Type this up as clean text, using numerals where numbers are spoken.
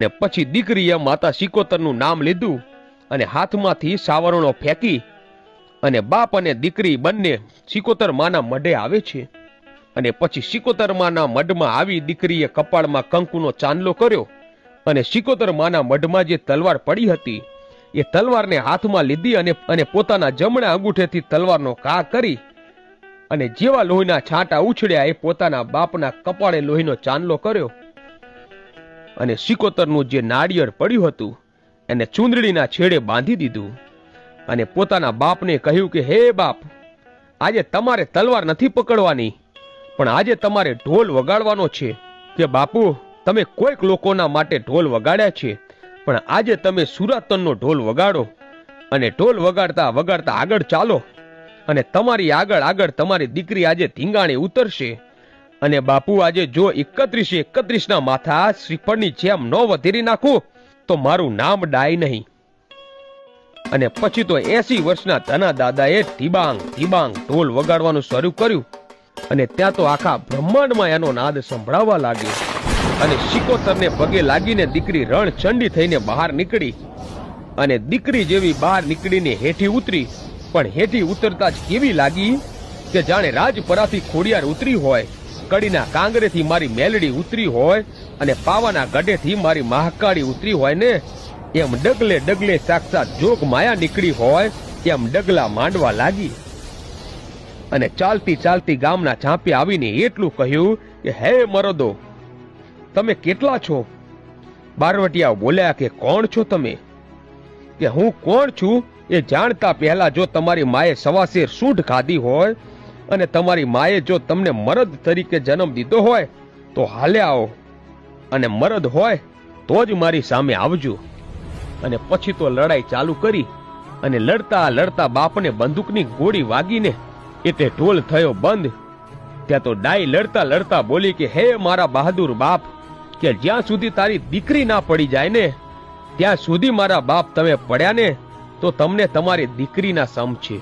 ને પછી દીકરીએ માતા સિકોતરનું નામ લીધું અને હાથમાંથી સાવરણો ફેંકી અને બાપ અને દીકરી બંને સિકોતર માના મઢે આવે છે। અને પછી સિકોતર માના મઢમાં આવી દીકરીએ કપાળમાં કંકુનો ચાંદલો કર્યો અને સિકોતર માના મઢમાં જે તલવાર પડી હતી એ તલવારને હાથમાં લીધી અને પોતાના જમણા અંગૂઠેથી તલવારનો ઘા કરી અને જેવા લોહીના છાંટા ઉછળ્યા એ પોતાના બાપના કપાળે લોહીનો ચાંદલો કર્યો અને સિકોતરનું જે નાળિયેર પડ્યું હતું એને ચૂંદડીના છેડે બાંધી દીધું અને પોતાના બાપને કહ્યું કે હે બાપ, આજે તમારે તલવાર નથી પકડવાની, પણ આજે તમારે ઢોલ વગાડવાનો છે। કે બાપુ, તમે કોઈક લોકોના માટે ઢોલ વગાડ્યા છે, પણ આજે તમે સુરાતનનો ઢોલ વગાડો અને ઢોલ વગાડતા વગાડતા આગળ ચાલો અને તમારી આગળ આગળ તમારી દીકરી આજે ધીંગાણે ઉતરશે। અને બાપુ, આજે જો 31 માથા શ્રીફળની જેમ ન વધેરી નાખું તો મારું નામ ડાય નહીં। અને પછી તો 80 વર્ષના ધના દાદાએ ધીબાંગ ધીબાંગ ઢોલ વગાડવાનું શરૂ કર્યું અને ત્યાં તો આખા બ્રહ્માંડમાં એનો નાદ સંભળાવા લાગ્યો। અને સિકોતરને પગે લાગીને દીકરી રણચંડી થઈને બહાર નીકળી અને દીકરી જેવી બહાર નીકળીને હેઠી ઉતરી, પણ હેઠી ઉતરતા જ કેવી લાગી કે જાણે રાજપરાથી ખોડિયાર ઉતરી હોય, કડીના કાંગરેથી મારી મેલડી ઉતરી હોય અને પાવાના ગઢેથી મારી મહાકાળી ઉતરી હોય ને, એમ ડગલે ડગલે સાક્ષાત જોગ માયા નીકળી હોય એમ ડગલા માંડવા લાગી। અને ચાલતી ચાલતી ગામના ઝાંપે આવીને એટલું કહ્યું કે હે મરદો, તમે કેટલા છો? બારવટિયા બોલ્યા કે કોણ છો તમે? કે હું કોણ છું એ જાણતા પહેલા જો તમારી માએ સવાશેર સૂંઢ ખાધી હોય અને તમારી માએ જો તમને મરદ તરીકે જન્મ દીધો હોય તો હાલે આવો, અને મરદ હોય તો જ મારી સામે આવજો। અને પછી તો લડાઈ ચાલુ કરી અને લડતા લડતા બાપને બંદૂકની ગોળી વાગીને એટલે ઢોલ થયો બંધ। ત્યાં તો ડાઈ લડતા લડતા બોલી કે હે મારા બહાદુર બાપ, કે જ્યાં સુધી તારી દીકરી ના પડી જાય ને ત્યાં સુધી મારા બાપ તમે પડ્યા ને તો તમને તમારી દીકરીના સમ છે।